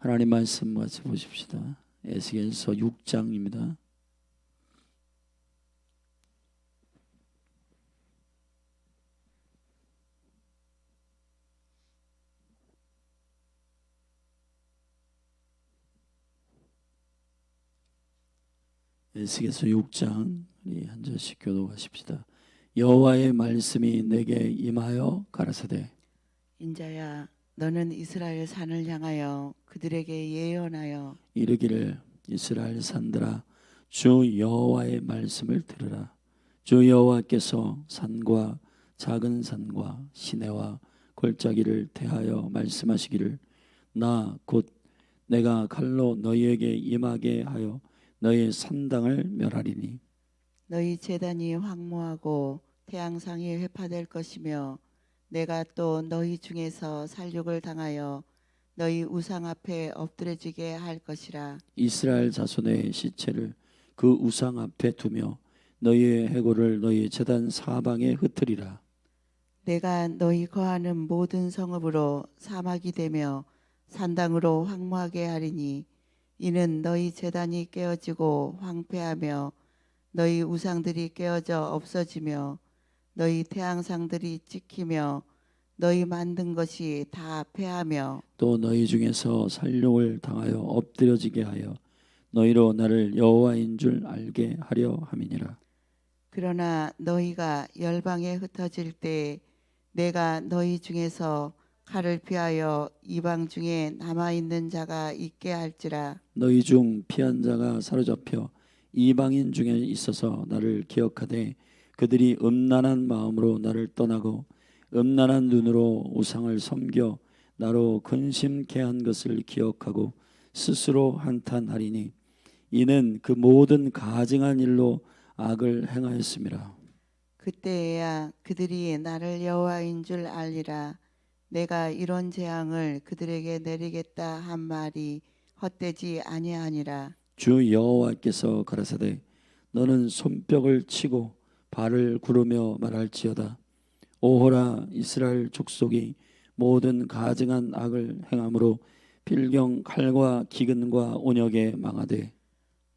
하나님 말씀 같이 보십시다. 에스겔서 6장입니다. 에스겔서 6장 우리 한 절씩 교독하십시다. 여호와의 말씀이 내게 임하여 가라사대 인자야, 너는 이스라엘 산을 향하여 그들에게 예언하여 이르기를 이스라엘 산들아 주 여호와의 말씀을 들으라. 주 여호와께서 산과 작은 산과 시내와 골짜기를 대하여 말씀하시기를 나 곧 내가 칼로 너희에게 임하게 하여 너희의 산당을 멸하리니 너희 제단이 황무하고 태양상이 회파될 것이며 내가 또 너희 중에서 살육을 당하여 너희 우상 앞에 엎드려지게 할 것이라. 이스라엘 자손의 시체를 그 우상 앞에 두며 너희의 해골을 너희 제단 사방에 흩으리라. 내가 너희 거하는 모든 성읍으로 사막이 되며 산당으로 황무하게 하리니 이는 너희 제단이 깨어지고 황폐하며 너희 우상들이 깨어져 없어지며 너희 태양상들이 찍히며 너희 만든 것이 다 패하며 또 너희 중에서 살육을 당하여 엎드려지게 하여 너희로 나를 여호와인 줄 알게 하려 함이니라. 그러나 너희가 열방에 흩어질 때 내가 너희 중에서 칼을 피하여 이방 중에 남아 있는 자가 있게 할지라. 너희 중 피한 자가 사로잡혀 이방인 중에 있어서 나를 기억하되 그들이 음란한 마음으로 나를 떠나고 음란한 눈으로 우상을 섬겨 나로 근심케 한 것을 기억하고 스스로 한탄하리니 이는 그 모든 가증한 일로 악을 행하였음이라. 그때에야 그들이 나를 여호와인 줄 알리라. 내가 이런 재앙을 그들에게 내리겠다 한 말이 헛되지 아니하니라. 주 여호와께서 가라사대 너는 손뼉을 치고 발을 구르며 말할지어다. 오호라 이스라엘 족속이 모든 가증한 악을 행함으로 필경 칼과 기근과 온역에 망하되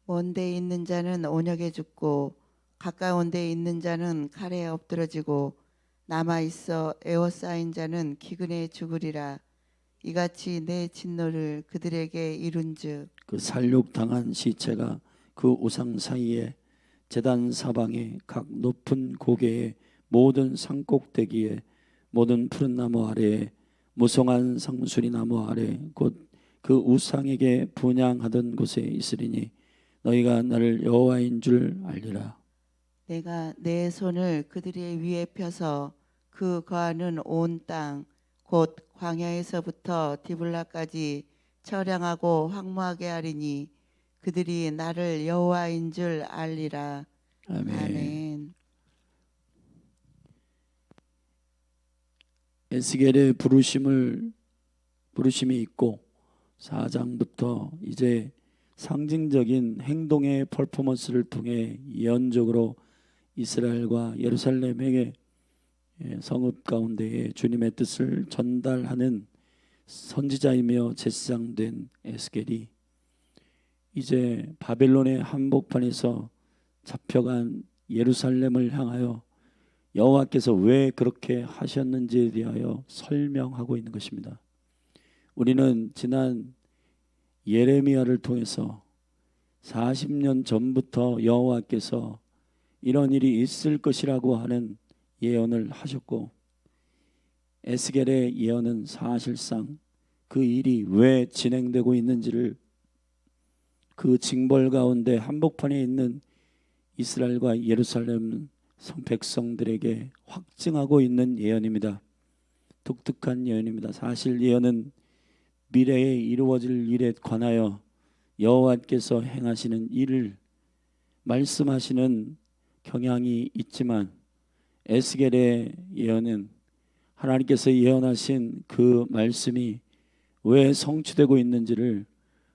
먼 데 있는 자는 온역에 죽고 가까운 데 있는 자는 칼에 엎드러지고 남아 있어 에워싸인 자는 기근에 죽으리라. 이같이 내 진노를 그들에게 이룬즉 그 살육당한 시체가 그 우상 사이에 제단 사방에 각 높은 고개에 모든 산꼭대기에 모든 푸른 나무 아래에 무성한 상수리 나무 아래 곧 그 우상에게 분향하던 곳에 있으리니 너희가 나를 여호와인 줄 알리라. 내가 내 손을 그들의 위에 펴서 그 거하는 온 땅 곧 광야에서부터 디블라까지 처량하고 황무하게 하리니 그들이 나를 여호와인 줄 알리라. 아멘. 아멘. 에스겔의 부르심이 있고 4장부터 이제 상징적인 행동의 퍼포먼스를 통해 예언적으로 이스라엘과 예루살렘에게 성읍 가운데에 주님의 뜻을 전달하는 선지자이며 제사장 된 에스겔이 이제 바벨론의 한복판에서 잡혀간 예루살렘을 향하여 여호와께서 왜 그렇게 하셨는지에 대하여 설명하고 있는 것입니다. 우리는 지난 예레미야를 통해서 40년 전부터 여호와께서 이런 일이 있을 것이라고 하는 예언을 하셨고 에스겔의 예언은 사실상 그 일이 왜 진행되고 있는지를 그 징벌 가운데 한복판에 있는 이스라엘과 예루살렘 백성들에게 확증하고 있는 예언입니다. 독특한 예언입니다. 사실 예언은 미래에 이루어질 일에 관하여 여호와께서 행하시는 일을 말씀하시는 경향이 있지만 에스겔의 예언은 하나님께서 예언하신 그 말씀이 왜 성취되고 있는지를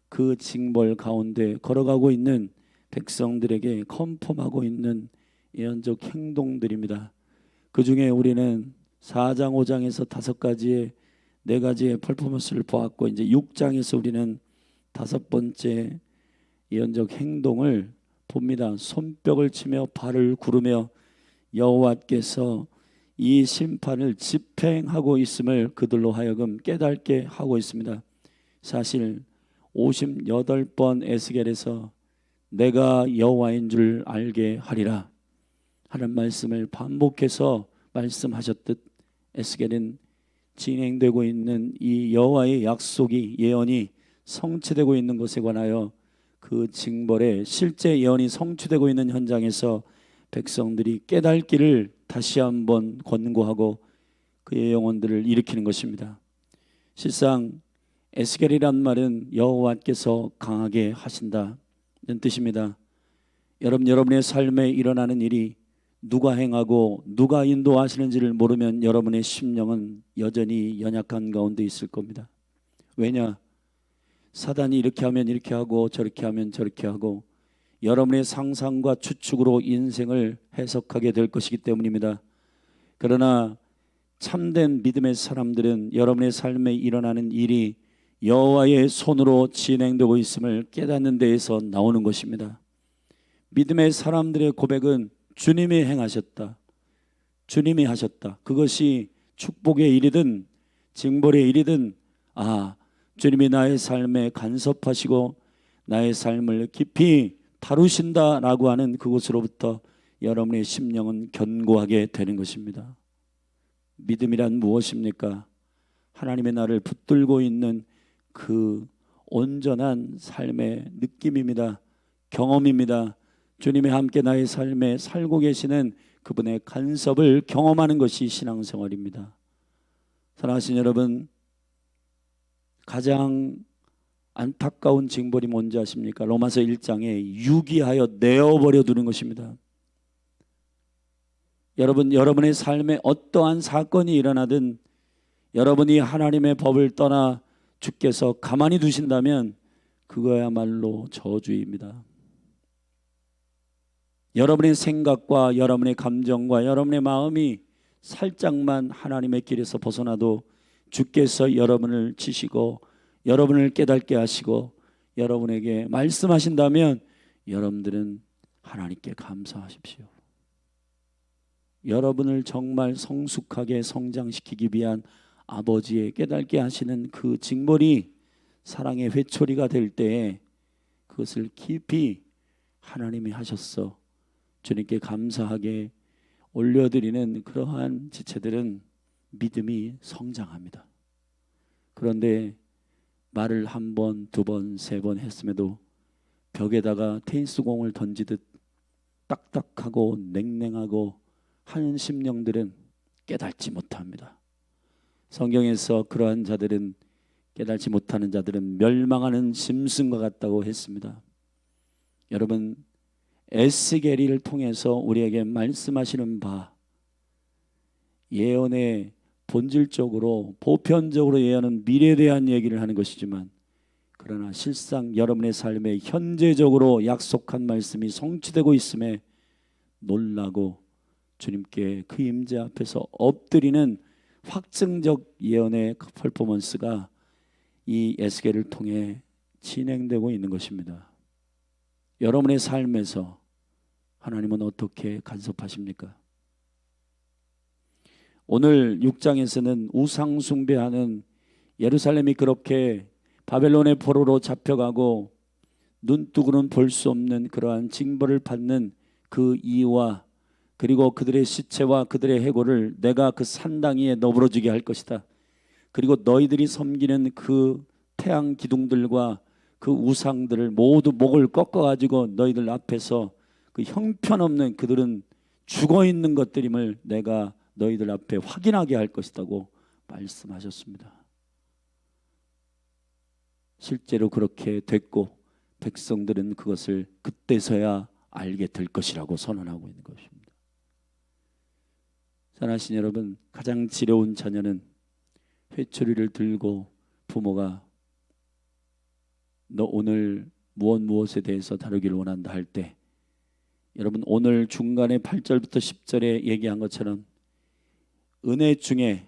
그 징벌 가운데 걸어가고 있는 백성들에게 컨펌하고 있는 예언적 행동들입니다. 그 중에 우리는 4장 5장에서 5가지의 네 가지의 퍼포먼스를 보았고, 이제 6장에서 우리는 다섯 번째 예언적 행동을 봅니다. 손뼉을 치며 발을 구르며 여호와께서 이 심판을 집행하고 있음을 그들로 하여금 깨닫게 하고 있습니다. 사실 58번 에스겔에서 내가 여호와인 줄 알게 하리라 하는 말씀을 반복해서 말씀하셨듯, 에스겔은 진행되고 있는 이 여호와의 약속이, 예언이 성취되고 있는 것에 관하여 그 징벌의 실제 예언이 성취되고 있는 현장에서 백성들이 깨닫기를 다시 한번 권고하고 그의 영혼들을 일으키는 것입니다. 실상 에스겔이란 말은 여호와께서 강하게 하신다는 뜻입니다. 여러분의 삶에 일어나는 일이 누가 행하고 누가 인도하시는지를 모르면 여러분의 심령은 여전히 연약한 가운데 있을 겁니다. 왜냐? 사단이 이렇게 하면 이렇게 하고 저렇게 하면 저렇게 하고 여러분의 상상과 추측으로 인생을 해석하게 될 것이기 때문입니다. 그러나 참된 믿음의 사람들은 여러분의 삶에 일어나는 일이 여호와의 손으로 진행되고 있음을 깨닫는 데에서 나오는 것입니다. 믿음의 사람들의 고백은 주님이 행하셨다, 주님이 하셨다. 그것이 축복의 일이든 징벌의 일이든, 주님이 나의 삶에 간섭하시고 나의 삶을 깊이 다루신다라고 하는 그것으로부터 여러분의 심령은 견고하게 되는 것입니다. 믿음이란 무엇입니까? 하나님의 나를 붙들고 있는 그 온전한 삶의 느낌입니다. 경험입니다. 주님이 함께 나의 삶에 살고 계시는 그분의 간섭을 경험하는 것이 신앙생활입니다. 사랑하신 여러분, 가장 안타까운 징벌이 뭔지 아십니까? 로마서 1장에 유기하여 내어버려 두는 것입니다. 여러분의 삶에 어떠한 사건이 일어나든 여러분이 하나님의 법을 떠나 주께서 가만히 두신다면 그거야말로 저주입니다. 여러분의 생각과 여러분의 감정과 여러분의 마음이 살짝만 하나님의 길에서 벗어나도 주께서 여러분을 치시고 여러분을 깨닫게 하시고 여러분에게 말씀하신다면 여러분들은 하나님께 감사하십시오. 여러분을 정말 성숙하게 성장시키기 위한 아버지의 깨닫게 하시는 그 징벌이 사랑의 회초리가 될 때에 그것을 깊이 하나님이 하셨어, 주님께 감사하게 올려드리는 그러한 지체들은 믿음이 성장합니다. 그런데 말을 한 번, 두 번, 세 번 했음에도 벽에다가 테니스공을 던지듯 딱딱하고 냉랭하고 한 심령들은 깨닫지 못합니다. 성경에서 그러한 자들은, 깨닫지 못하는 자들은 멸망하는 짐승과 같다고 했습니다. 여러분, 에스겔을 통해서 우리에게 말씀하시는 바, 예언의 본질적으로 보편적으로 예언은 미래에 대한 얘기를 하는 것이지만, 그러나 실상 여러분의 삶에 현재적으로 약속한 말씀이 성취되고 있음에 놀라고 주님께 그 임재 앞에서 엎드리는 확증적 예언의 퍼포먼스가 이 에스겔을 통해 진행되고 있는 것입니다. 여러분의 삶에서 하나님은 어떻게 간섭하십니까? 오늘 6장에서는 우상 숭배하는 예루살렘이 그렇게 바벨론의 포로로 잡혀가고 눈뜨고는 볼 수 없는 그러한 징벌을 받는 그 이유와, 그리고 그들의 시체와 그들의 해골을 내가 그 산당위에 너부러지게 할 것이다. 그리고 너희들이 섬기는 그 태양 기둥들과 그 우상들을 모두 목을 꺾어가지고 너희들 앞에서 그 형편없는, 그들은 죽어있는 것들임을 내가 너희들 앞에 확인하게 할 것이라고 말씀하셨습니다. 실제로 그렇게 됐고 백성들은 그것을 그때서야 알게 될 것이라고 선언하고 있는 것입니다. 사랑하신 여러분, 가장 지려운 자녀는 회초리를 들고 부모가 너 오늘 무엇에 대해서 다루기를 원한다 할 때, 여러분 오늘 중간에 8절부터 10절에 얘기한 것처럼 은혜 중에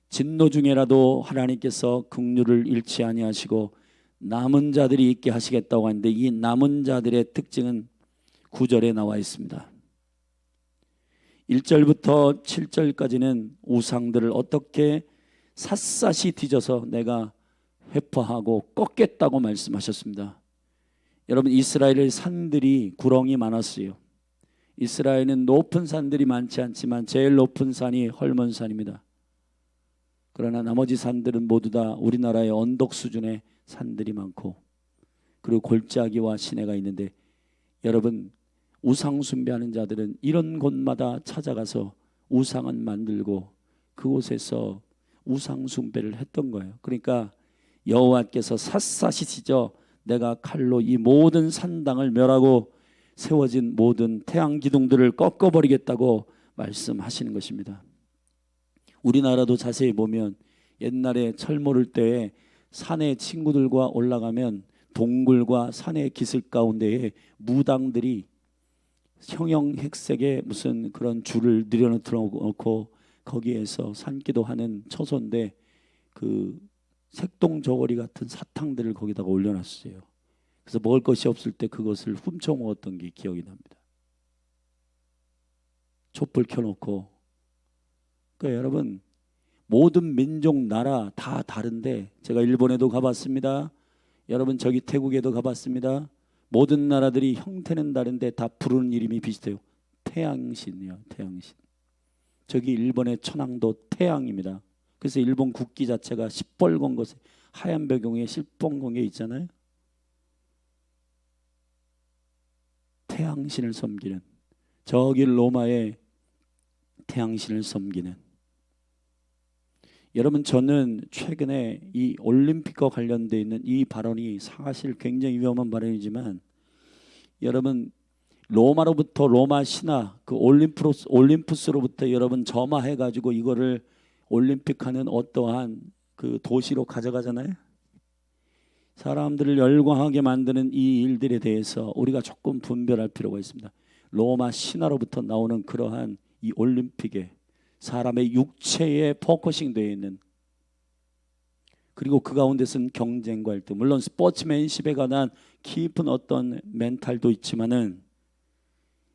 진노 중에라도 하나님께서 긍휼을 잃지 아니하시고 남은 자들이 있게 하시겠다고 하는데, 이 남은 자들의 특징은 9절에 나와 있습니다. 1절부터 7절까지는 우상들을 어떻게 샅샅이 뒤져서 내가 회파하고 꺾겠다고 말씀하셨습니다. 여러분, 이스라엘의 산들이 구렁이 많았어요. 이스라엘은 높은 산들이 많지 않지만 제일 높은 산이 헐몬산입니다. 그러나 나머지 산들은 모두 다 우리나라의 언덕 수준의 산들이 많고, 그리고 골짜기와 시내가 있는데, 여러분, 우상 숭배하는 자들은 이런 곳마다 찾아가서 우상을 만들고 그곳에서 우상 숭배를 했던 거예요. 그러니까 여호와께서 샅샅이 찢어 내가 칼로 이 모든 산당을 멸하고 세워진 모든 태양 기둥들을 꺾어버리겠다고 말씀하시는 것입니다. 우리나라도 자세히 보면 옛날에 철 모를 때에 산에 친구들과 올라가면 동굴과 산의 기슭 가운데에 무당들이 형형색색의 무슨 그런 줄을 늘여놓고 거기에서 산기도하는 처소인데, 그 색동 저고리 같은 사탕들을 거기다가 올려놨어요. 그래서 먹을 것이 없을 때 그것을 훔쳐 먹었던 게 기억이 납니다. 촛불 켜놓고. 그러니까 여러분, 모든 민족 나라 다 다른데, 제가 일본에도 가봤습니다. 여러분, 저기 태국에도 가봤습니다. 모든 나라들이 형태는 다른데 다 부르는 이름이 비슷해요. 태양신이요, 태양신. 저기 일본의 천황도 태양입니다. 그래서 일본 국기 자체가 시뻘건 것에 하얀 배경에 시뻘건 게 있잖아요. 태양신을 섬기는, 저기 로마의 태양신을 섬기는. 여러분, 저는 최근에 이 올림픽과 관련되어 있는 이 발언이 사실 굉장히 위험한 발언이지만, 여러분, 로마로부터 로마 신화 그 올림푸스로부터 여러분 점화해 가지고 이거를 올림픽하는 어떠한 그 도시로 가져가잖아요. 사람들을 열광하게 만드는 이 일들에 대해서 우리가 조금 분별할 필요가 있습니다. 로마 신화로부터 나오는 그러한 이 올림픽에 사람의 육체에 포커싱 되어 있는, 그리고 그 가운데서는 경쟁과 갈등, 물론 스포츠맨십에 관한 깊은 어떤 멘탈도 있지만은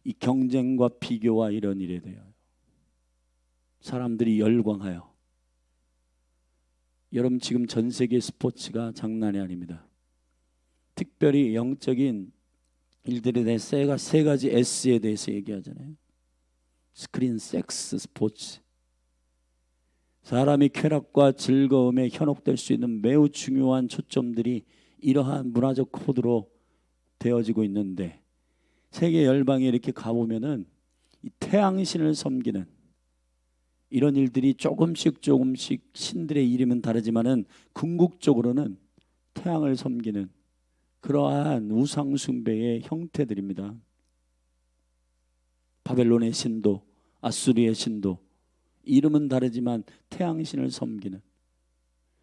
이 경쟁과 비교와 이런 일에 대하여 사람들이 열광하여, 여러분 지금 전 세계 스포츠가 장난이 아닙니다. 특별히 영적인 일들에 대해서 세 가지 S에 대해서 얘기하잖아요. 스크린, 섹스, 스포츠. 사람이 쾌락과 즐거움에 현혹될 수 있는 매우 중요한 초점들이 이러한 문화적 코드로 되어지고 있는데, 세계 열방에 이렇게 가보면은 이 태양신을 섬기는 이런 일들이 조금씩 신들의 이름은 다르지만은 궁극적으로는 태양을 섬기는 그러한 우상 숭배의 형태들입니다. 바벨론의 신도, 아수리의 신도, 이름은 다르지만 태양신을 섬기는,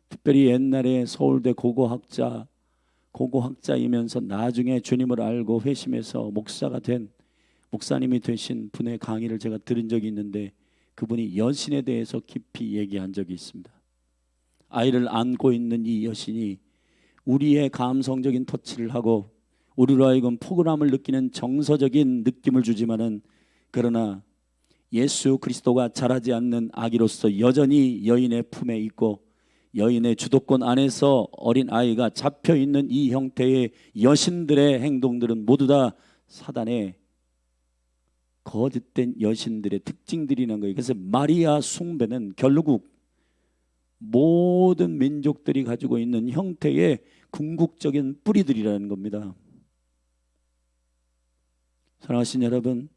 특별히 옛날에 서울대 고고학자이면서 나중에 주님을 알고 회심해서 목사가 된, 목사님이 되신 분의 강의를 제가 들은 적이 있는데, 그분이 여신에 대해서 깊이 얘기한 적이 있습니다. 아이를 안고 있는 이 여신이 우리의 감성적인 터치를 하고 우리로 하여금 포근함을 느끼는 정서적인 느낌을 주지만은, 그러나 예수 그리스도가 자라지 않는 아기로서 여전히 여인의 품에 있고 여인의 주도권 안에서 어린 아이가 잡혀 있는 이 형태의 여신들의 행동들은 모두 다 사단의 거짓된 여신들의 특징들이라는 거예요. 그래서 마리아 숭배는 결국 모든 민족들이 가지고 있는 형태의 궁극적인 뿌리들이라는 겁니다. 사랑하신 여러분,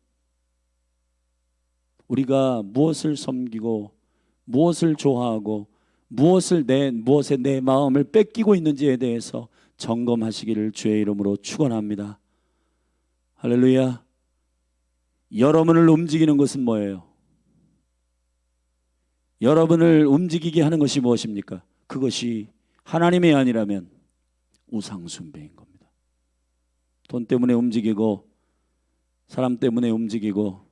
우리가 무엇을 섬기고 무엇을 좋아하고 무엇에 내 마음을 뺏기고 있는지에 대해서 점검하시기를 주의 이름으로 축원합니다. 할렐루야. 여러분을 움직이는 것은 뭐예요? 여러분을 움직이게 하는 것이 무엇입니까? 그것이 하나님이 아니라면 우상 숭배인 겁니다. 돈 때문에 움직이고 사람 때문에 움직이고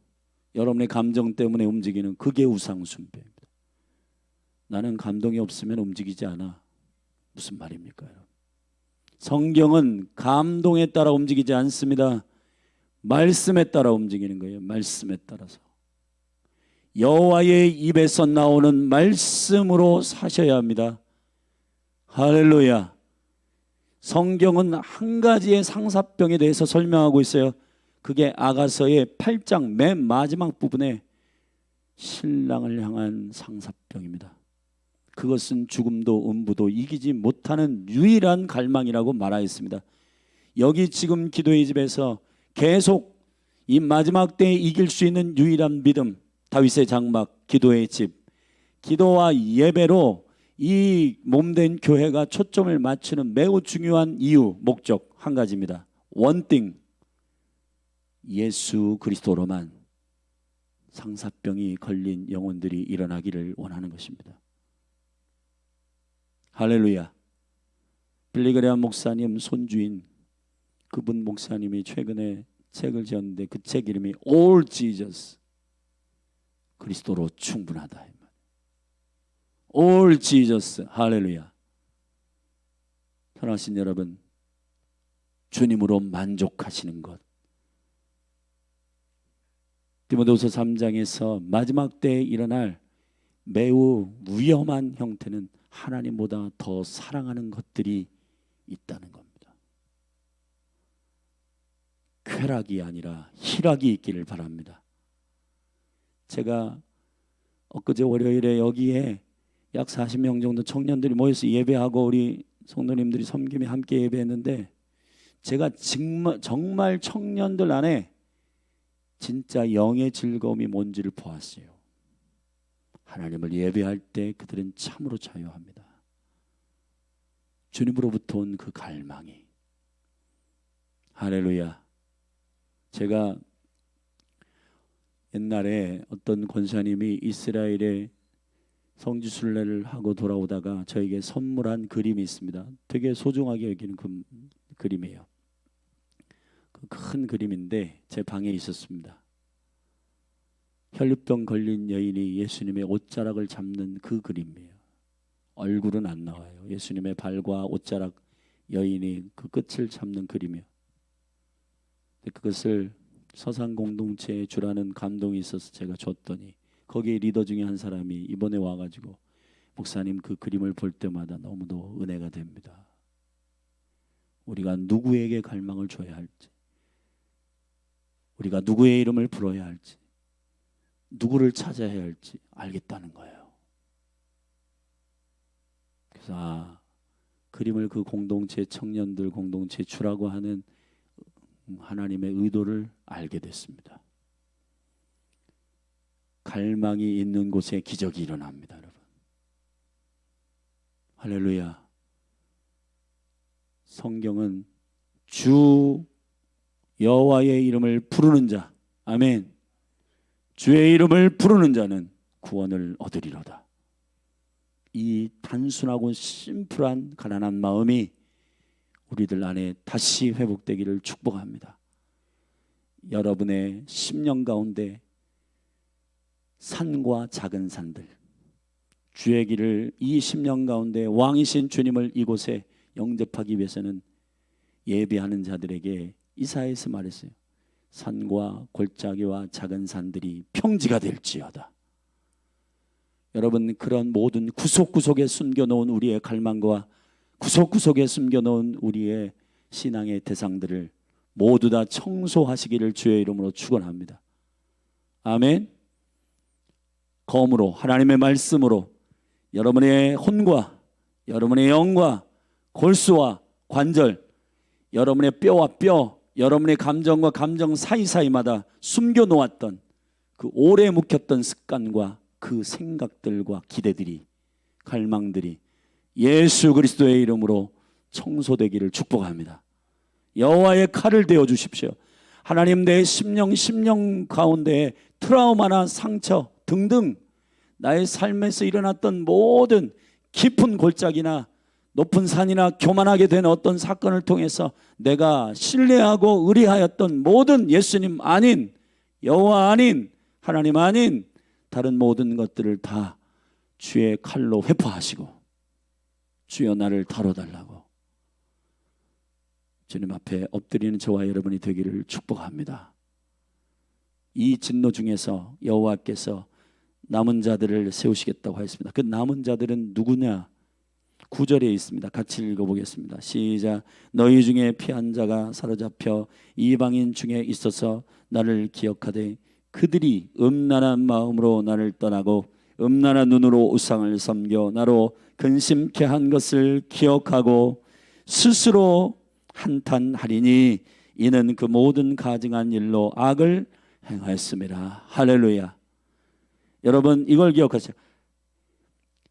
여러분의 감정 때문에 움직이는, 그게 우상 숭배입니다. 나는 감동이 없으면 움직이지 않아. 무슨 말입니까, 여러분? 성경은 감동에 따라 움직이지 않습니다. 말씀에 따라 움직이는 거예요. 말씀에 따라서. 여호와의 입에서 나오는 말씀으로 사셔야 합니다. 할렐루야. 성경은 한 가지의 상사병에 대해서 설명하고 있어요. 그게 아가서의 8장 맨 마지막 부분에 신랑을 향한 상사병입니다. 그것은 죽음도 음부도 이기지 못하는 유일한 갈망이라고 말하였습니다. 여기 지금 기도의 집에서 계속 이 마지막 때에 이길 수 있는 유일한 믿음, 다윗의 장막, 기도의 집, 기도와 예배로 이 몸된 교회가 초점을 맞추는 매우 중요한 이유, 목적 한 가지입니다. One thing, 예수 그리스도로만 상사병이 걸린 영혼들이 일어나기를 원하는 것입니다. 할렐루야. 빌리그레암 목사님 손주인 그분 목사님이 최근에 책을 지었는데 그 책 이름이 All Jesus, 그리스도로 충분하다. All Jesus. 할렐루야. 사랑하신 여러분, 주님으로 만족하시는 것. 디모데후서 3장에서 마지막 때에 일어날 매우 위험한 형태는 하나님보다 더 사랑하는 것들이 있다는 겁니다. 쾌락이 아니라 희락이 있기를 바랍니다. 제가 엊그제 월요일에 여기에 약 40명 정도 청년들이 모여서 예배하고 우리 성도님들이 섬김에 함께 예배했는데, 제가 정말 청년들 안에 진짜 영의 즐거움이 뭔지를 보았어요. 하나님을 예배할 때 그들은 참으로 자유합니다. 주님으로부터 온 그 갈망이. 할렐루야. 제가 옛날에 어떤 권사님이 이스라엘에 성지순례를 하고 돌아오다가 저에게 선물한 그림이 있습니다. 되게 소중하게 여기는 그 그림이에요. 그 큰 그림인데 제 방에 있었습니다. 혈류병 걸린 여인이 예수님의 옷자락을 잡는 그 그림이에요. 얼굴은 안 나와요. 예수님의 발과 옷자락, 여인이 그 끝을 잡는 그림이에요. 그것을 서산 공동체에 주라는 감동이 있어서 제가 줬더니 거기에 리더 중에 한 사람이 이번에 와가지고 목사님 그 그림을 볼 때마다 너무도 은혜가 됩니다. 우리가 누구에게 갈망을 줘야 할지, 우리가 누구의 이름을 불러야 할지, 누구를 찾아야 할지 알겠다는 거예요. 그래서 그림을 그 공동체 청년들 공동체에 주라고 하는 하나님의 의도를 알게 됐습니다. 갈망이 있는 곳에 기적이 일어납니다, 여러분. 할렐루야. 성경은 주 여호와의 이름을 부르는 자, 아멘, 주의 이름을 부르는 자는 구원을 얻으리로다. 이 단순하고 심플한 가난한 마음이 우리들 안에 다시 회복되기를 축복합니다. 여러분의 10년 가운데 산과 작은 산들, 주의 길을 이 10년 가운데 왕이신 주님을 이곳에 영접하기 위해서는 예배하는 자들에게 이사야에서 말했어요. 산과 골짜기와 작은 산들이 평지가 될지어다. 여러분, 그런 모든 구석구석에 숨겨놓은 우리의 갈망과 구석구석에 숨겨놓은 우리의 신앙의 대상들을 모두 다 청소하시기를 주의 이름으로 축원합니다. 아멘. 검으로, 하나님의 말씀으로 여러분의 혼과 여러분의 영과 골수와 관절, 여러분의 뼈와 뼈, 여러분의 감정과 감정 사이사이마다 숨겨놓았던 그 오래 묵혔던 습관과 그 생각들과 기대들이, 갈망들이 예수 그리스도의 이름으로 청소되기를 축복합니다. 여호와의 칼을 대어 주십시오. 하나님, 내 심령 가운데 트라우마나 상처 등등 나의 삶에서 일어났던 모든 깊은 골짜기나 높은 산이나 교만하게 된 어떤 사건을 통해서 내가 신뢰하고 의뢰하였던 모든 예수님 아닌, 여호와 아닌, 하나님 아닌 다른 모든 것들을 다 주의 칼로 회포하시고 주여 나를 다뤄달라고 주님 앞에 엎드리는 저와 여러분이 되기를 축복합니다. 이 진노 중에서 여호와께서 남은 자들을 세우시겠다고 하였습니다. 그 남은 자들은 누구냐? 9절에 있습니다. 같이 읽어보겠습니다. 시작. 너희 중에 피한 자가 사로잡혀 이방인 중에 있어서 나를 기억하되 그들이 음란한 마음으로 나를 떠나고 음란한 눈으로 우상을 섬겨 나로 근심케 한 것을 기억하고 스스로 한탄하리니 이는 그 모든 가증한 일로 악을 행하였습니다. 할렐루야. 여러분 이걸 기억하세요.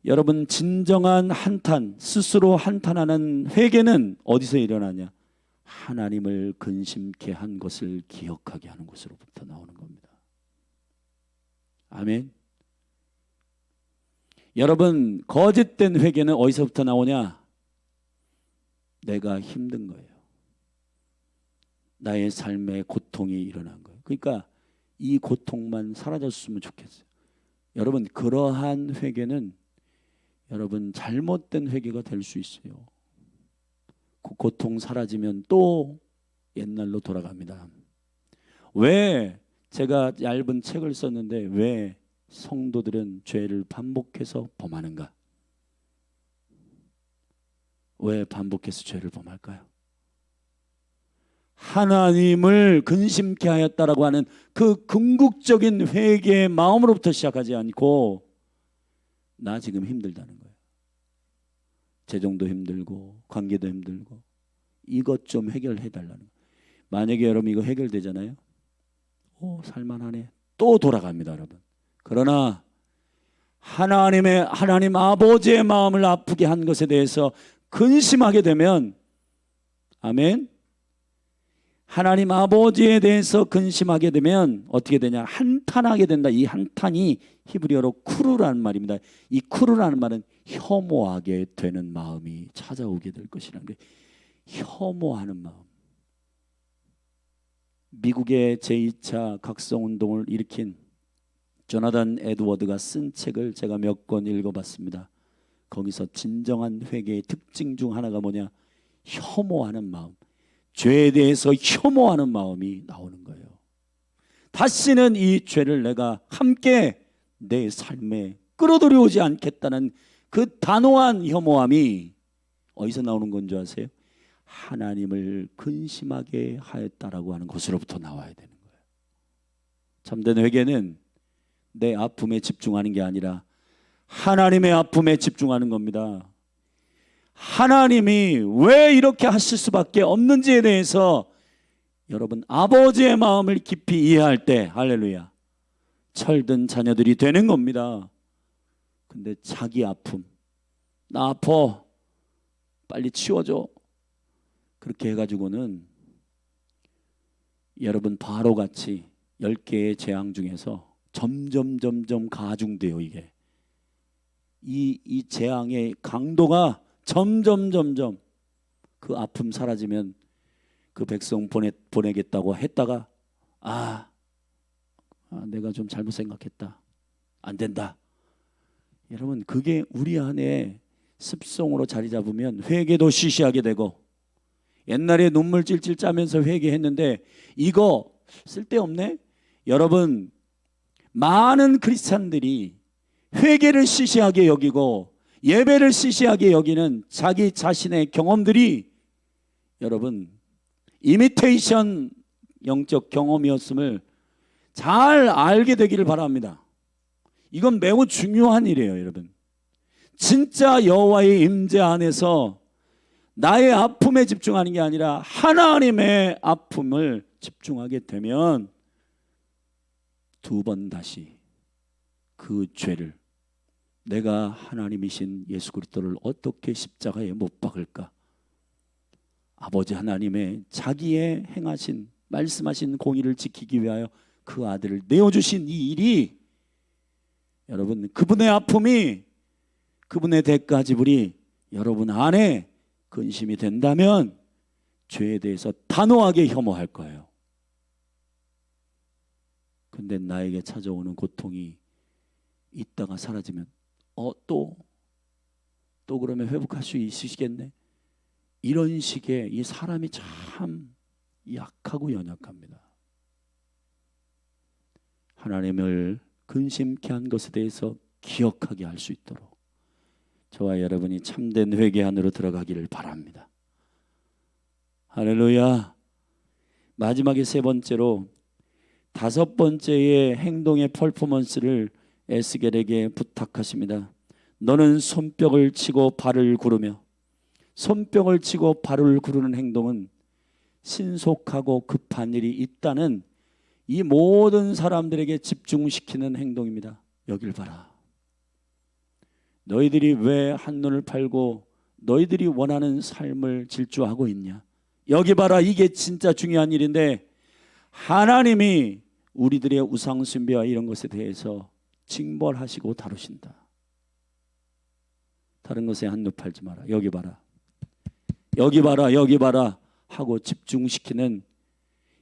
여러분 진정한 한탄, 스스로 한탄하는 회개는 어디서 일어나냐? 하나님을 근심케 한 것을 기억하게 하는 것으로부터 나오는 겁니다. 아멘. 여러분 거짓된 회개는 어디서부터 나오냐? 내가 힘든 거예요. 나의 삶에 고통이 일어난 거예요. 그러니까 이 고통만 사라졌으면 좋겠어요. 여러분 그러한 회개는 여러분 잘못된 회개가 될 수 있어요. 그 고통 사라지면 또 옛날로 돌아갑니다. 왜 제가 얇은 책을 썼는데 왜 성도들은 죄를 반복해서 범하는가? 왜 반복해서 죄를 범할까요? 하나님을 근심케 하였다라고 하는 그 궁극적인 회개의 마음으로부터 시작하지 않고 나 지금 힘들다는 거예요. 재정도 힘들고 관계도 힘들고 이것 좀 해결해 달라는 거예요. 만약에 여러분 이거 해결되잖아요. 살만하네. 또 돌아갑니다, 여러분. 그러나 하나님 아버지의 마음을 아프게 한 것에 대해서 근심하게 되면 아멘. 하나님 아버지에 대해서 근심하게 되면 어떻게 되냐? 한탄하게 된다. 이 한탄이 히브리어로 쿠르라는 말입니다. 이 쿠르라는 말은 혐오하게 되는 마음이 찾아오게 될 것이라는 게 혐오하는 마음. 미국의 제2차 각성운동을 일으킨 조나단 에드워드가 쓴 책을 제가 몇 권 읽어봤습니다. 거기서 진정한 회개의 특징 중 하나가 뭐냐? 혐오하는 마음. 죄에 대해서 혐오하는 마음이 나오는 거예요. 다시는 이 죄를 내가 함께 내 삶에 끌어들여오지 않겠다는 그 단호한 혐오함이 어디서 나오는 건 줄 아세요? 하나님을 근심하게 하였다라고 하는 것으로부터 나와야 되는 거예요. 참된 회개는 내 아픔에 집중하는 게 아니라 하나님의 아픔에 집중하는 겁니다. 하나님이 왜 이렇게 하실 수밖에 없는지에 대해서 여러분 아버지의 마음을 깊이 이해할 때 할렐루야 철든 자녀들이 되는 겁니다. 근데 자기 아픔, 나 아파 빨리 치워줘 그렇게 해가지고는 여러분 바로같이 10개의 재앙 중에서 점점 가중돼요. 이게 이 재앙의 강도가 점점 그 아픔 사라지면 그 백성 보내겠다고 했다가 내가 좀 잘못 생각했다. 안 된다. 여러분 그게 우리 안에 습성으로 자리 잡으면 회개도 시시하게 되고 옛날에 눈물 찔찔 짜면서 회개했는데 이거 쓸데없네. 여러분 많은 크리스찬들이 회개를 시시하게 여기고 예배를 시시하게 여기는 자기 자신의 경험들이 여러분 이미테이션 영적 경험이었음을 잘 알게 되기를 바랍니다. 이건 매우 중요한 일이에요, 여러분. 진짜 여호와의 임재 안에서 나의 아픔에 집중하는 게 아니라 하나님의 아픔을 집중하게 되면 두 번 다시 그 죄를 내가 하나님이신 예수 그리스도를 어떻게 십자가에 못 박을까? 아버지 하나님의 자기의 행하신 말씀하신 공의를 지키기 위하여 그 아들을 내어주신 이 일이 여러분 그분의 아픔이 그분의 대가 지불이 여러분 안에 근심이 된다면 죄에 대해서 단호하게 혐오할 거예요. 근데 나에게 찾아오는 고통이 있다가 사라지면 또 그러면 회복할 수 있으시겠네. 이런 식의 이 사람이 참 약하고 연약합니다. 하나님을 근심케 한 것에 대해서 기억하게 할 수 있도록 저와 여러분이 참된 회개 안으로 들어가기를 바랍니다. 할렐루야. 마지막에 세 번째로 다섯 번째의 행동의 퍼포먼스를 에스겔에게 부탁하십니다. 너는 손뼉을 치고 발을 구르며. 손뼉을 치고 발을 구르는 행동은 신속하고 급한 일이 있다는 이 모든 사람들에게 집중시키는 행동입니다. 여길 봐라. 너희들이 왜 한눈을 팔고 너희들이 원하는 삶을 질주하고 있냐? 여기 봐라. 이게 진짜 중요한 일인데 하나님이 우리들의 우상 숭배와 이런 것에 대해서 징벌하시고 다루신다. 다른 것에 한눈 팔지 마라. 여기 봐라. 여기 봐라. 여기 봐라 하고 집중시키는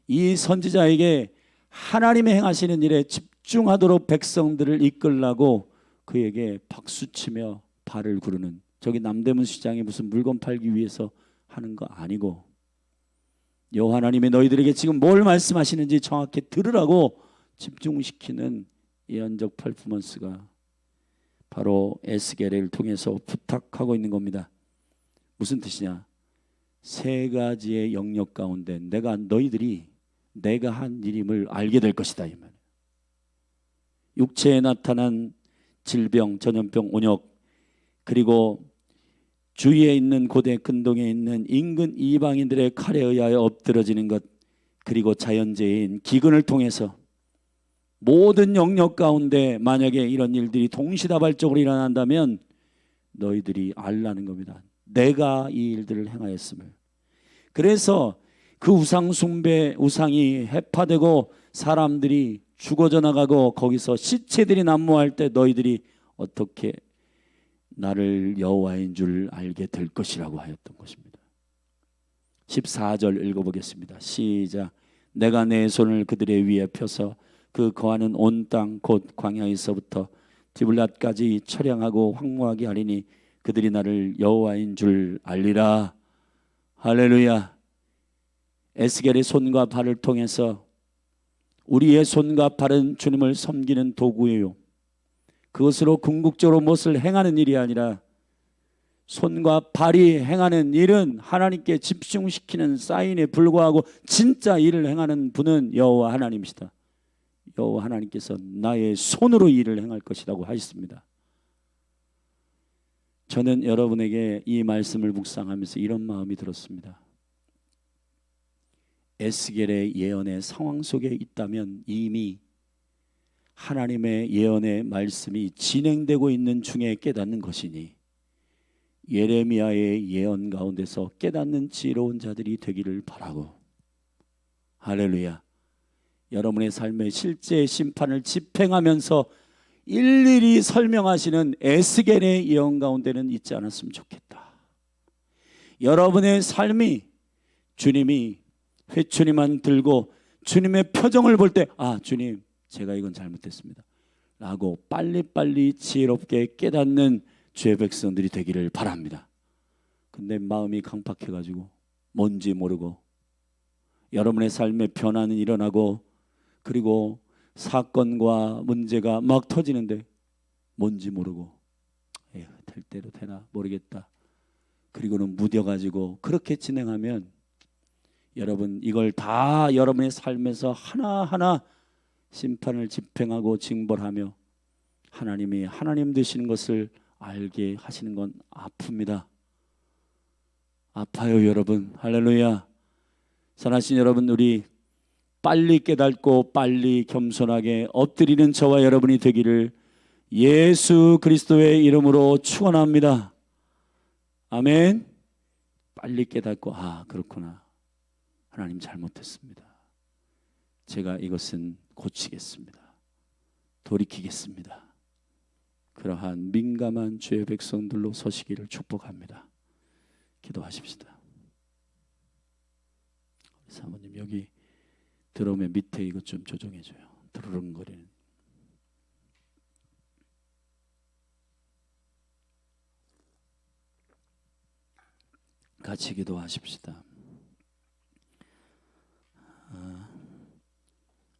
이 선지자에게 하나님의 행하시는 일에 집중하도록 백성들을 이끌라고 그에게 박수치며 발을 구르는, 저기 남대문 시장에 무슨 물건 팔기 위해서 하는 거 아니고 여호와 하나님이 너희들에게 지금 뭘 말씀하시는지 정확히 들으라고 집중시키는 예언적 퍼포먼스가 바로 에스겔을 통해서 부탁하고 있는 겁니다. 무슨 뜻이냐? 세 가지의 영역 가운데 너희들이 내가 한 일임을 알게 될 것이다 이 말. 육체에 나타난 질병, 전염병, 온역, 그리고 주위에 있는 고대 근동에 있는 인근 이방인들의 칼에 의하여 엎드러지는 것, 그리고 자연재해인 기근을 통해서 모든 영역 가운데 만약에 이런 일들이 동시다발적으로 일어난다면 너희들이 알라는 겁니다. 내가 이 일들을 행하였음을. 그래서 그 우상 숭배, 우상이 해파되고 사람들이 죽어져 나가고 거기서 시체들이 난무할 때 너희들이 어떻게 나를 여호와인 줄 알게 될 것이라고 하였던 것입니다. 14절 읽어보겠습니다. 시작. 내가 내 손을 그들의 위에 펴서 그 거하는 온 땅 곧 광야에서부터 디블랏까지 처량하고 황무하게 하리니 그들이 나를 여호와인 줄 알리라. 할렐루야. 에스겔의 손과 발을 통해서 우리의 손과 발은 주님을 섬기는 도구예요. 그것으로 궁극적으로 무엇을 행하는 일이 아니라 손과 발이 행하는 일은 하나님께 집중시키는 사인에 불과하고 진짜 일을 행하는 분은 여호와 하나님이시다. 여호와 하나님께서 나의 손으로 일을 행할 것이라고 하셨습니다. 저는 여러분에게 이 말씀을 묵상하면서 이런 마음이 들었습니다. 에스겔의 예언의 상황 속에 있다면 이미 하나님의 예언의 말씀이 진행되고 있는 중에 깨닫는 것이니 예레미야의 예언 가운데서 깨닫는 지혜로운 자들이 되기를 바라고, 할렐루야. 여러분의 삶의 실제 심판을 집행하면서 일일이 설명하시는 에스겔의 예언 가운데는 있지 않았으면 좋겠다. 여러분의 삶이 주님이 회초리만 들고 주님의 표정을 볼 때 주님 제가 이건 잘못했습니다 라고 빨리빨리 지혜롭게 깨닫는 주의 백성들이 되기를 바랍니다. 근데 마음이 강팍해가지고 뭔지 모르고 여러분의 삶에 변화는 일어나고 그리고 사건과 문제가 막 터지는데 뭔지 모르고 될 대로 되나 모르겠다. 그리고는 무뎌가지고 그렇게 진행하면 여러분 이걸 다 여러분의 삶에서 하나하나 심판을 집행하고 징벌하며 하나님이 하나님 되시는 것을 알게 하시는 건 아픕니다. 아파요 여러분. 할렐루야. 사랑하신 여러분, 우리 빨리 깨닫고 빨리 겸손하게 엎드리는 저와 여러분이 되기를 예수 그리스도의 이름으로 축원합니다. 아멘. 빨리 깨닫고 그렇구나. 하나님 잘못했습니다. 제가 이것은 고치겠습니다. 돌이키겠습니다. 그러한 민감한 주의 백성들로 서시기를 축복합니다. 기도하십시다. 사모님 여기 드럼의 밑에 이것 좀 조정해줘요. 드르릉거리는. 같이 기도하십시다.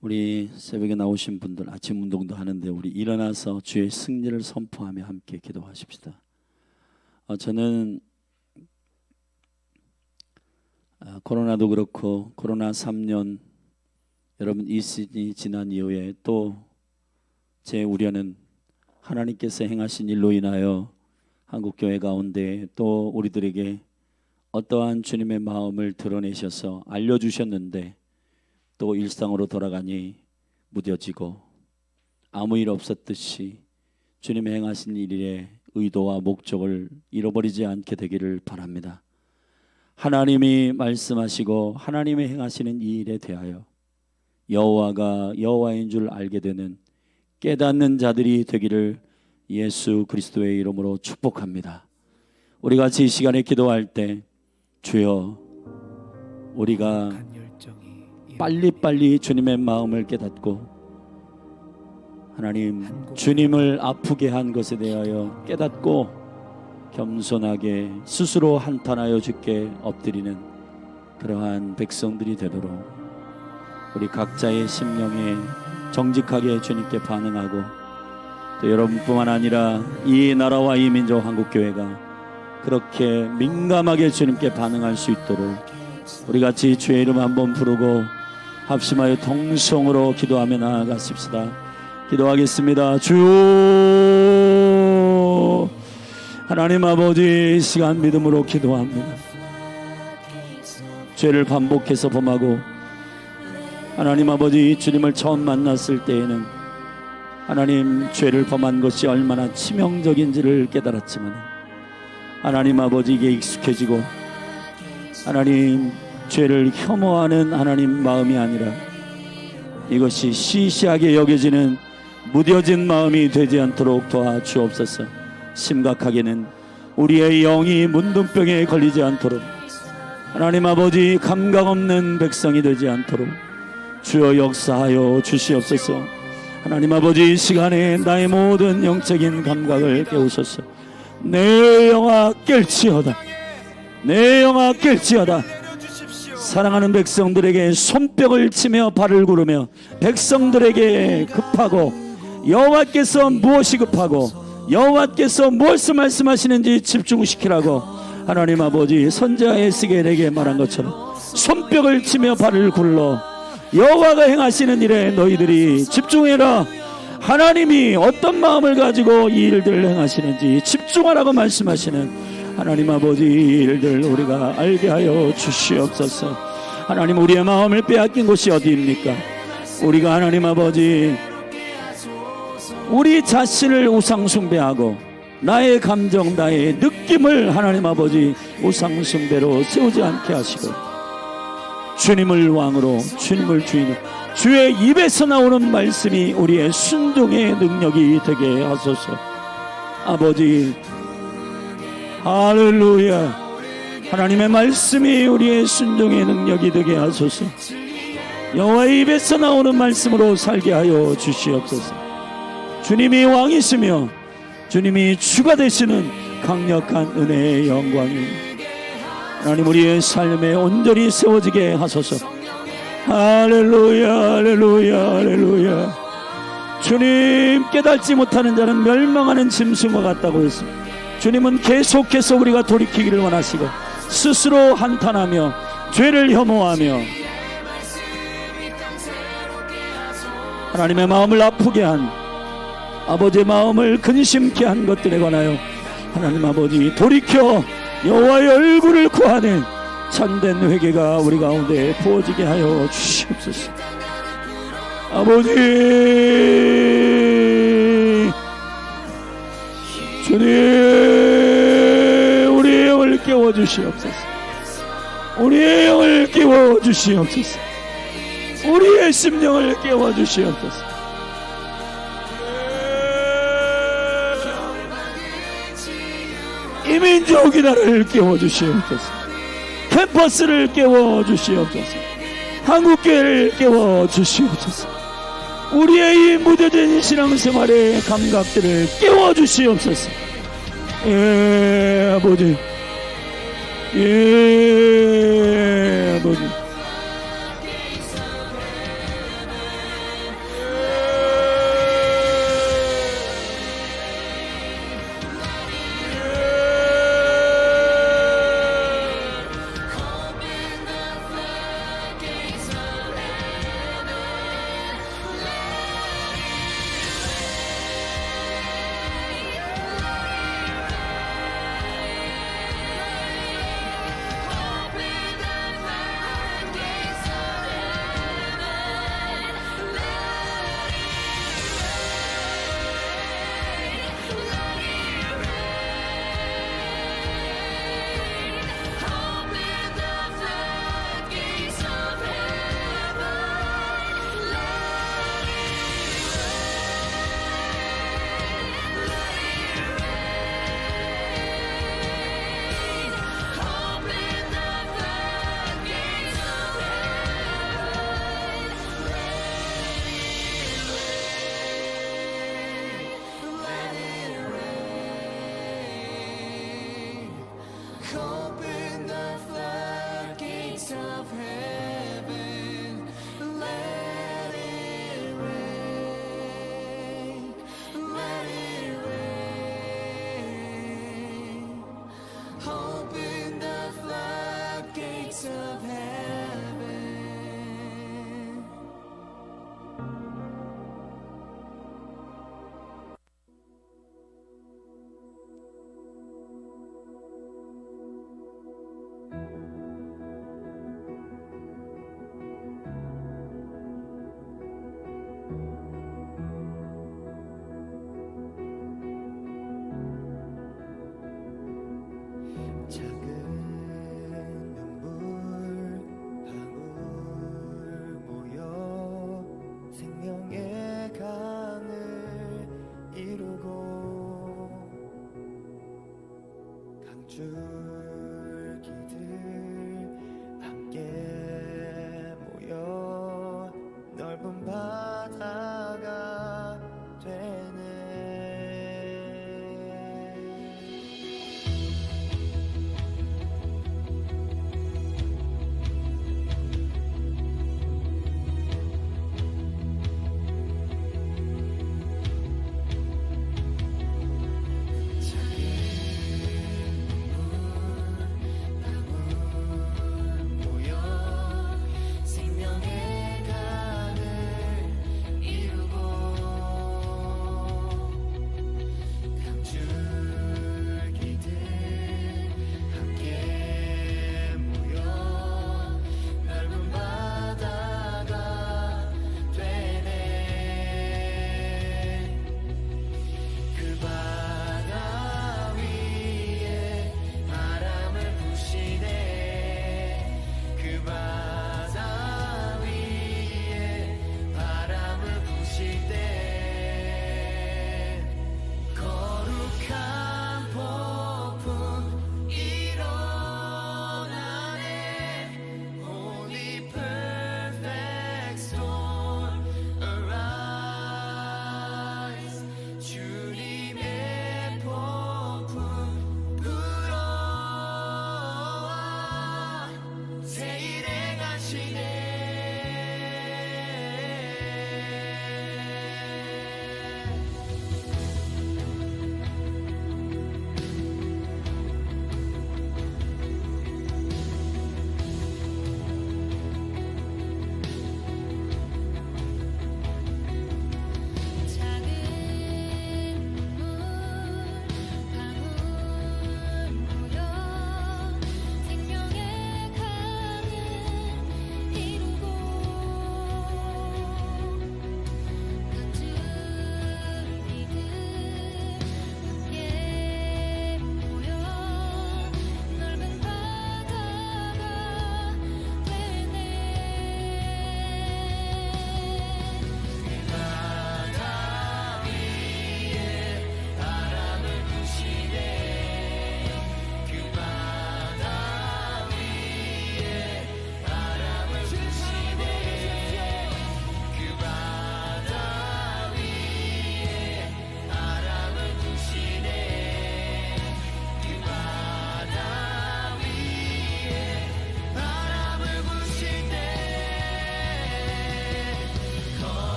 우리 새벽에 나오신 분들 아침 운동도 하는데 우리 일어나서 주의 승리를 선포하며 함께 기도하십시다. 저는 코로나도 그렇고 코로나 3년 여러분 이 시즌이 지난 이후에 또 제 우려는 하나님께서 행하신 일로 인하여 한국교회 가운데 또 우리들에게 어떠한 주님의 마음을 드러내셔서 알려주셨는데 또 일상으로 돌아가니 무뎌지고 아무 일 없었듯이 주님의 행하신 일의 의도와 목적을 잃어버리지 않게 되기를 바랍니다. 하나님이 말씀하시고 하나님이 행하시는 이 일에 대하여 여호와가 여호와인 줄 알게 되는 깨닫는 자들이 되기를 예수 그리스도의 이름으로 축복합니다. 우리 같이 이 시간에 기도할 때 주여 우리가 빨리빨리 주님의 마음을 깨닫고 하나님 주님을 아프게 한 것에 대하여 깨닫고 겸손하게 스스로 한탄하여 주께 엎드리는 그러한 백성들이 되도록 우리 각자의 심령에 정직하게 주님께 반응하고 또 여러분뿐만 아니라 이 나라와 이 민족 한국교회가 그렇게 민감하게 주님께 반응할 수 있도록 우리 같이 주의 이름 한번 부르고 합심하여 통성으로 기도하며 나아가십시다. 기도하겠습니다. 주 하나님 아버지 시간 믿음으로 기도합니다. 죄를 반복해서 범하고 하나님 아버지 주님을 처음 만났을 때에는 하나님 죄를 범한 것이 얼마나 치명적인지를 깨달았지만 하나님 아버지에게 익숙해지고 하나님 죄를 혐오하는 하나님 마음이 아니라 이것이 시시하게 여겨지는 무뎌진 마음이 되지 않도록 도와주옵소서. 심각하게는 우리의 영이 문둥병에 걸리지 않도록 하나님 아버지 감각 없는 백성이 되지 않도록 주여 역사하여 주시옵소서. 하나님 아버지 이 시간에 나의 모든 영적인 감각을 깨우소서. 내 영아 깰지어다. 내 영아 깰지어다. 사랑하는 백성들에게 손뼉을 치며 발을 구르며 백성들에게 급하고 여호와께서 무엇이 급하고 여호와께서 무엇을 말씀하시는지 집중시키라고 하나님 아버지 선지자 에스겔에게 말한 것처럼 손뼉을 치며 발을 굴러 여호와가 행하시는 일에 너희들이 집중해라. 하나님이 어떤 마음을 가지고 이 일들을 행하시는지 집중하라고 말씀하시는 하나님 아버지 이 일들 우리가 알게 하여 주시옵소서. 하나님 우리의 마음을 빼앗긴 곳이 어디입니까? 우리가 하나님 아버지 우리 자신을 우상 숭배하고 나의 감정 나의 느낌을 하나님 아버지 우상 숭배로 세우지 않게 하시고 주님을 왕으로 주님을 주인으로 주의 입에서 나오는 말씀이 우리의 순종의 능력이 되게 하소서. 아버지 할렐루야. 하나님의 말씀이 우리의 순종의 능력이 되게 하소서. 여호와의 입에서 나오는 말씀으로 살게 하여 주시옵소서. 주님이 왕이시며 주님이 주가 되시는 강력한 은혜의 영광이 하나님 우리의 삶에 온전히 세워지게 하소서. 할렐루야 할렐루야 할렐루야. 주님 깨닫지 못하는 자는 멸망하는 짐승과 같다고 했습니다. 주님은 계속해서 우리가 돌이키기를 원하시고 스스로 한탄하며 죄를 혐오하며 하나님의 마음을 아프게 한 아버지의 마음을 근심케 한 것들에 관하여 하나님 아버지 돌이켜 여호와의 얼굴을 구하는 참된 회개가 우리 가운데 부어지게 하여 주시옵소서. 아버지 주님 우리의 영을 깨워주시옵소서. 우리의 영을 깨워주시옵소서. 우리의 심령을 깨워주시옵소서. 이민족이 나를 깨워주시옵소서. 캠퍼스를 깨워주시옵소서. 한국교회를 깨워주시옵소서. 우리의 이 무뎌진 신앙생활의 감각들을 깨워주시옵소서. 아버지 예, 아버지.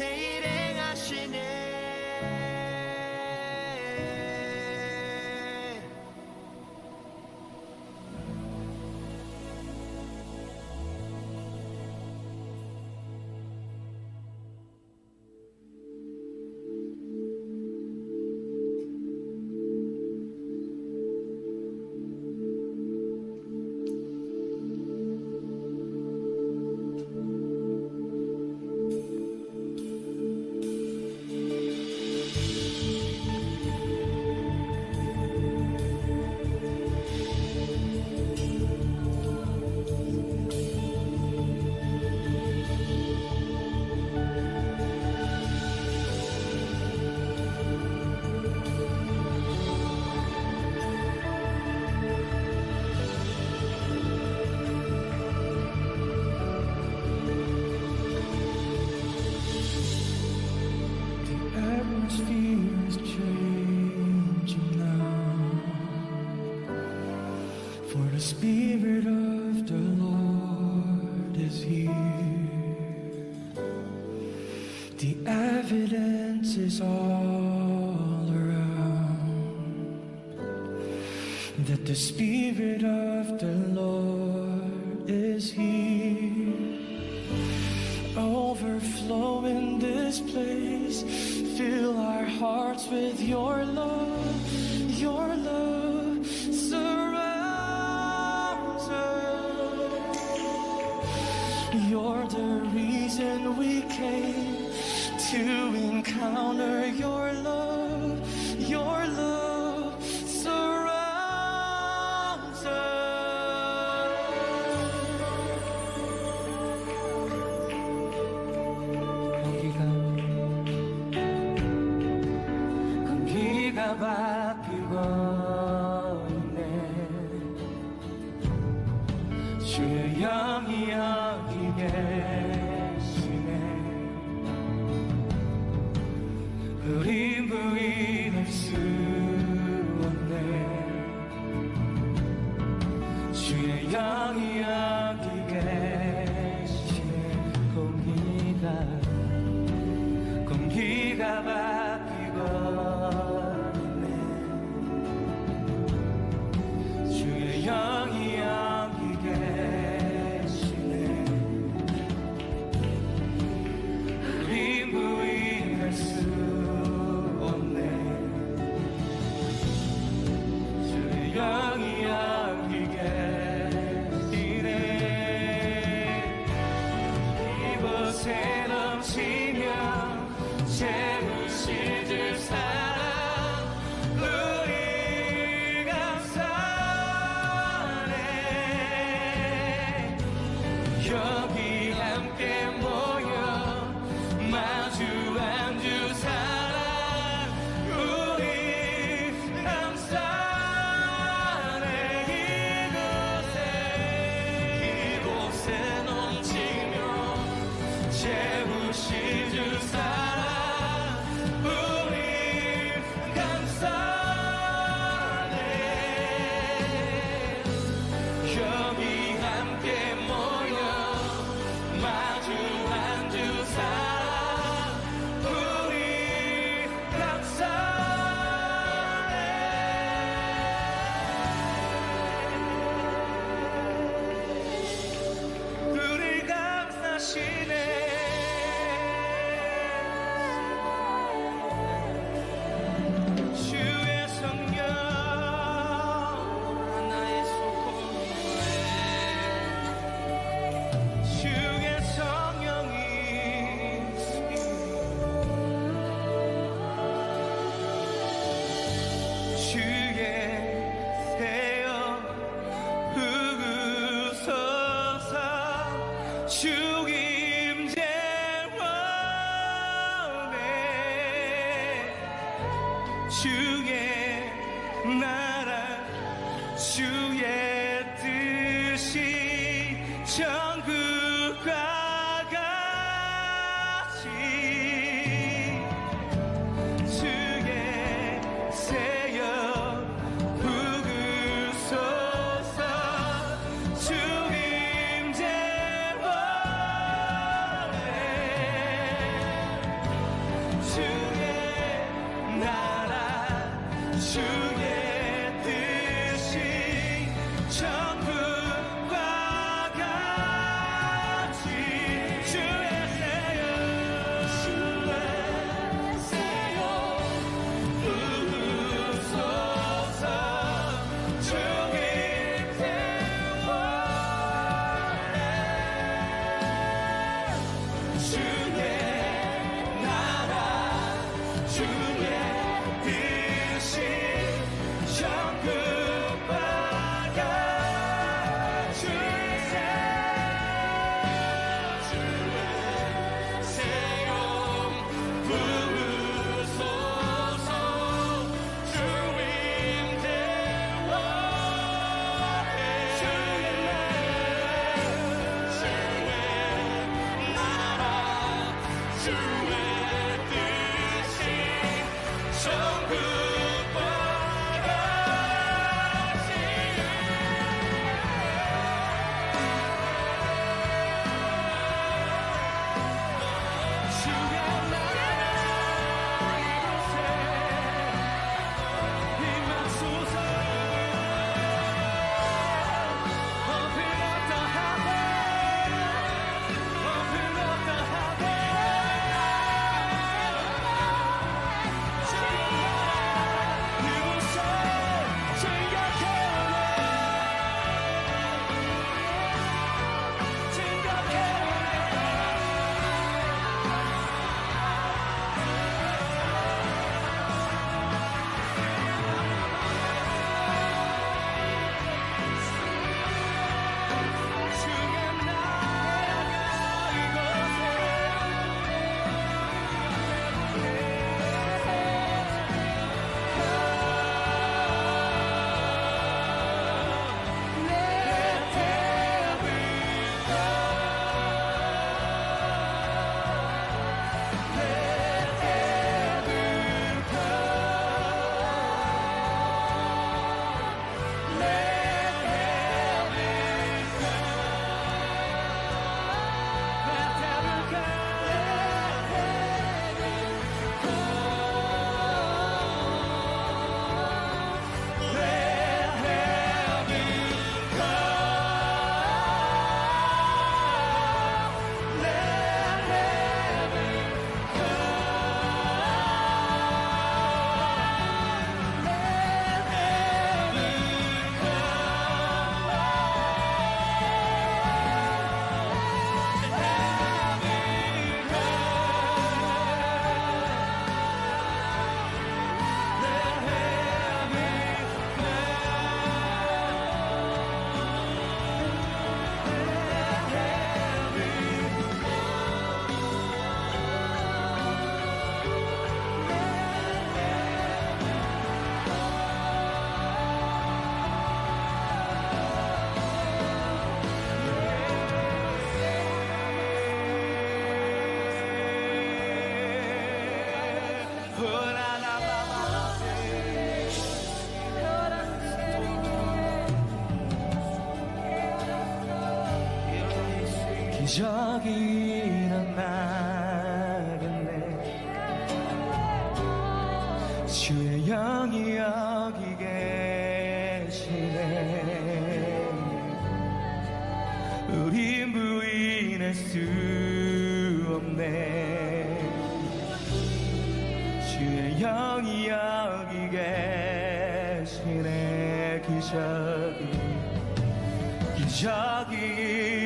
일행하시네. atmosphere is changing now, for the Spirit of the Lord is here. The evidence is all around that the Spirit of the Lord is here. Overflow in this place, fill our hearts with your love. Your love surrounds us. You're the reason we came to encounter your love. Your love surrounds us. 공기가 바뀌고 있네. 주의 영이 여기 계시네. 우린 부인할 수 없네. 주의 영이 여기 계시네. 공기가 바뀌고 있네. 주의 영이 여기 계시네. 우린 부인할 수 없네. 주의 영이 여기 계시네. 이곳에 넘치며 채우실 주 사랑 우리 감사하네. 여기 함께 모여 마주한 주 사랑 우리 감사하네. 이곳에 넘치며 채우실 주 사랑 우리 감사하네. 여기 함께 모여 마주한 주 사랑 우리 감사하네. 우리 감사하시네. 주의 성령 나의 소고기에 주의 성령이 주의 세여 부으소서. 주임제 원해. 주의 나라 주의 뜻이 천국과 같이 주의 세여 부으소서. 주임제 원해. 주의 뜻이 천국과 같이 주의 세요 부으소서 주님 대원해 주의 나라 주의 뜻이 천국과 같이 주의 세용 부으소서 주님 대원해 주의 나라 주의 뜻이 천국과 같이 주의 나라 이곳에 임하소서 어필 어떠하네 어필 어떠하네 주의 나라 이곳에 진격해오네 주의 나라가 기적이 일어나겠네 주의 영이 여기 계시네 우린 부인할 수 없네 주의 영이 여기 계시네 기적이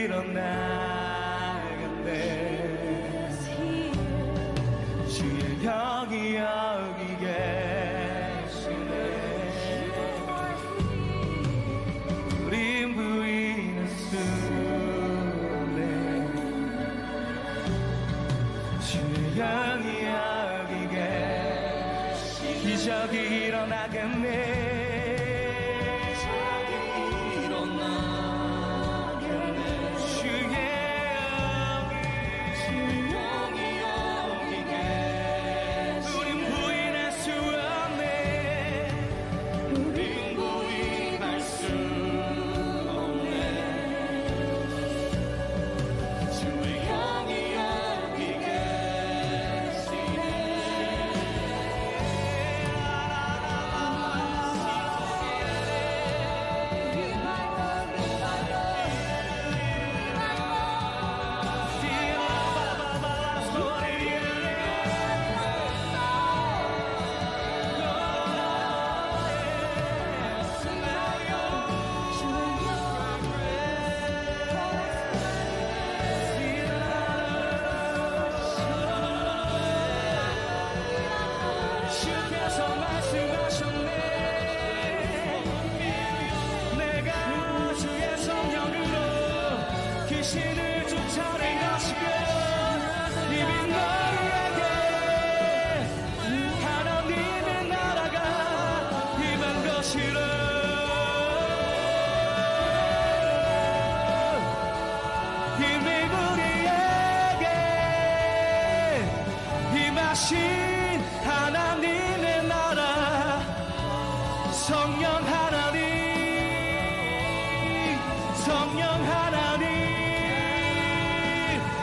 일어나겠네 주의 영이 여기 계시네 우린 부인할 수 없네 주의 영이 여기 계시네 기적이 일어나겠네 성령 하나님, 성령 하나님,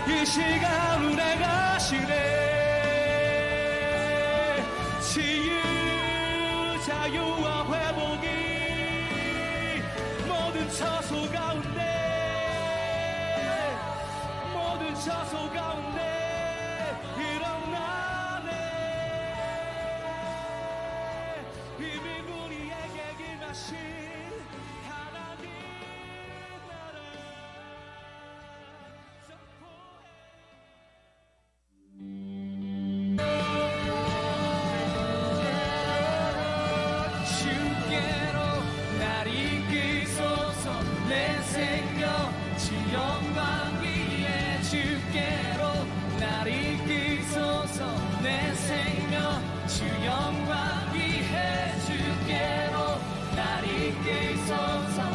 이 시간 운행하시네. 치유, 자유와 회복이 모든 처소 가운데, 모든 처소 가운데